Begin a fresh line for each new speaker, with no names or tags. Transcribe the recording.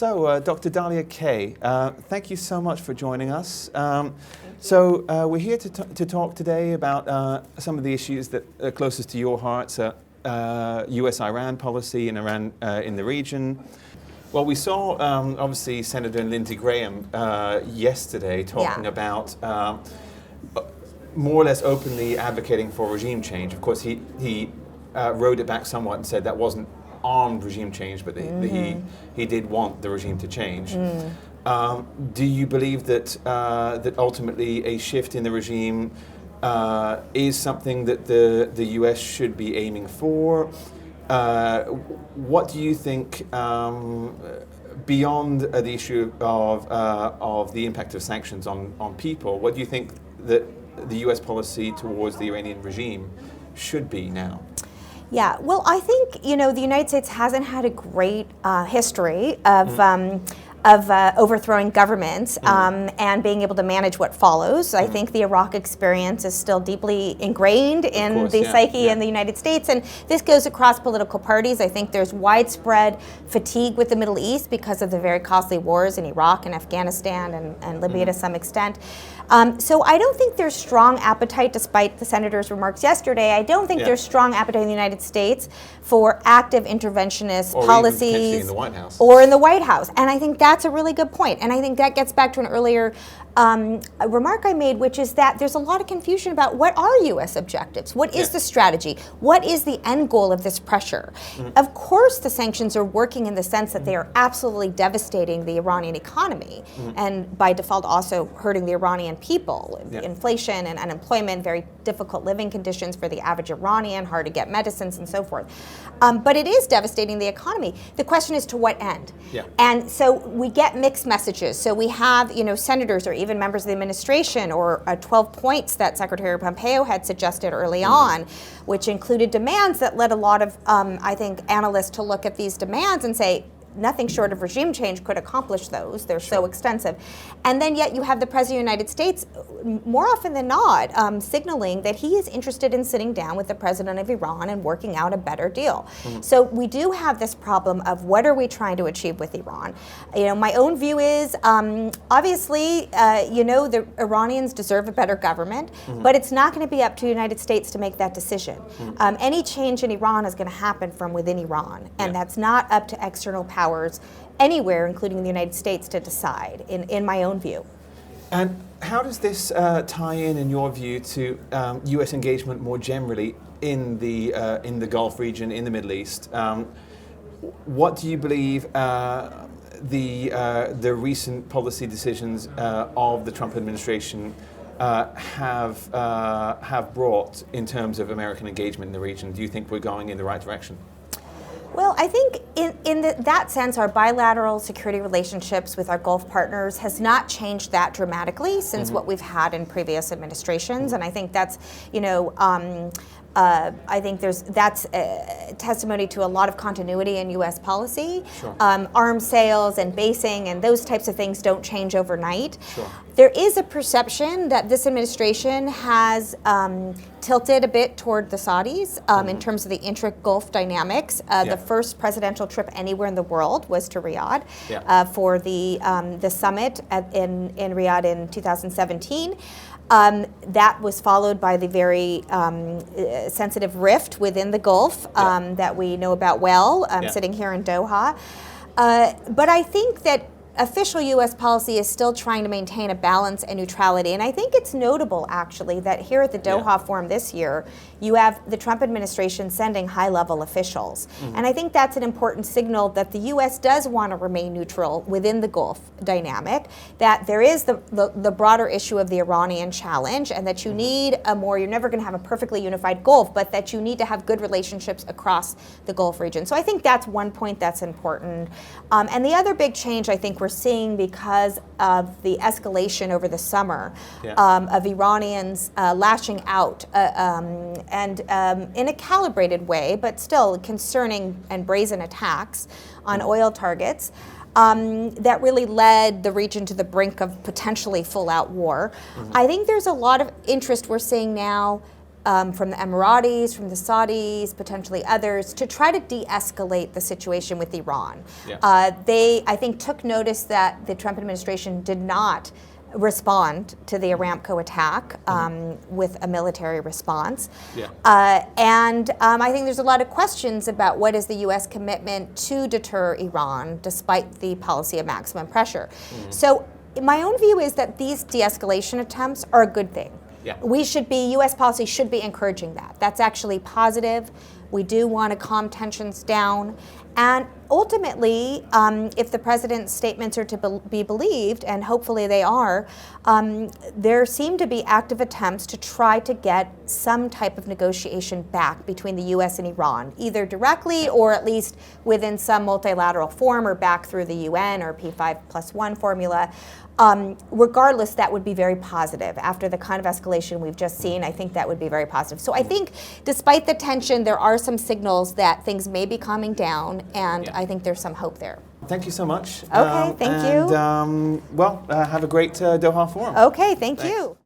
Dr. Dalia Kaye, thank you so much for joining us. We're here to talk today about some of the issues that are closest to your hearts, U.S.-Iran policy and Iran in the region. Well, we saw, obviously, Senator Lindsey Graham yesterday talking about more or less openly advocating for regime change. Of course, he rode it back somewhat and said that wasn't armed regime change, but he did want the regime to change. Do you believe that that ultimately a shift in the regime is something that the U.S. should be aiming for? What do you think, beyond the issue of the impact of sanctions on people, what do you think that the U.S. policy towards the Iranian regime should be now?
Yeah, well, I think, the United States hasn't had a great history of overthrowing governments and being able to manage what follows. I think the Iraq experience is still deeply ingrained in the psyche in the United States, and this goes across political parties. I think there's widespread fatigue with the Middle East because of the very costly wars in Iraq and Afghanistan and Libya to some extent. So I don't think there's strong appetite, despite the senator's remarks yesterday. I don't think there's strong appetite in the United States for active interventionist policies,
even in the White House.
Or in the White House. And I think that's a really good point. And I think that gets back to an earlier remark I made, which is that there's a lot of confusion about what are U.S. objectives? What is the strategy? What is the end goal of this pressure? Of course, the sanctions are working in the sense that they are absolutely devastating the Iranian economy and by default also hurting the Iranian people. Inflation and unemployment, very difficult living conditions for the average Iranian, hard to get medicines and so forth. But it is devastating the economy. The question is to what end? And so we get mixed messages. So we have, senators or even members of the administration, or 12 points that Secretary Pompeo had suggested early on, which included demands that led a lot of, I think, analysts to look at these demands and say, nothing short of regime change could accomplish those. They're so extensive. And then yet you have the President of the United States, more often than not, signaling that he is interested in sitting down with the President of Iran and working out a better deal. So we do have this problem of what are we trying to achieve with Iran? My own view is, obviously, the Iranians deserve a better government, but it's not going to be up to the United States to make that decision. Any change in Iran is going to happen from within Iran, and that's not up to external powers anywhere, including the United States, to decide, in my own view.
And how does this tie in your view, to U.S. engagement more generally in the Gulf region, in the Middle East? What do you believe the recent policy decisions of the Trump administration have brought in terms of American engagement in the region? Do you think we're going in the right direction?
Well, I think in that sense, our bilateral security relationships with our Gulf partners has not changed that dramatically since what we've had in previous administrations, and I think that's, I think that's a testimony to a lot of continuity in U.S. policy. Arms sales and basing and those types of things don't change overnight. There is a perception that this administration has tilted a bit toward the Saudis in terms of the intra-Gulf dynamics. The first presidential trip anywhere in the world was to Riyadh for the summit in Riyadh in 2017. That was followed by the very sensitive rift within the Gulf that we know about well, sitting here in Doha. But I think that official U.S. policy is still trying to maintain a balance and neutrality. And I think it's notable, actually, that here at the Doha Forum this year, you have the Trump administration sending high-level officials. And I think that's an important signal that the U.S. does want to remain neutral within the Gulf dynamic, that there is the broader issue of the Iranian challenge, and that you need you're never going to have a perfectly unified Gulf, but that you need to have good relationships across the Gulf region. So I think that's one point that's important. And the other big change I think we're seeing because of the escalation over the summer of Iranians lashing out and in a calibrated way, but still concerning and brazen attacks on oil targets that really led the region to the brink of potentially full-out war. I think there's a lot of interest we're seeing now from the Emiratis, from the Saudis, potentially others, to try to de-escalate the situation with Iran.
Yeah.
They, I think, took notice that the Trump administration did not respond to the Aramco attack with a military response.
Yeah.
And I think there's a lot of questions about what is the U.S. commitment to deter Iran despite the policy of maximum pressure. So my own view is that these de-escalation attempts are a good thing.
Yeah.
U.S. policy should be encouraging that. That's actually positive. We do want to calm tensions down. And ultimately, if the president's statements are to be believed, and hopefully they are, there seem to be active attempts to try to get some type of negotiation back between the U.S. and Iran, either directly or at least within some multilateral form or back through the UN or P5+1 formula. Regardless, that would be very positive. After the kind of escalation we've just seen, I think that would be very positive. So I think despite the tension, there are some signals that things may be calming down, and I think there's some hope there.
Thank you so much.
Okay, thank you.
And, have a great Doha Forum.
Okay, thank
Thanks.
you.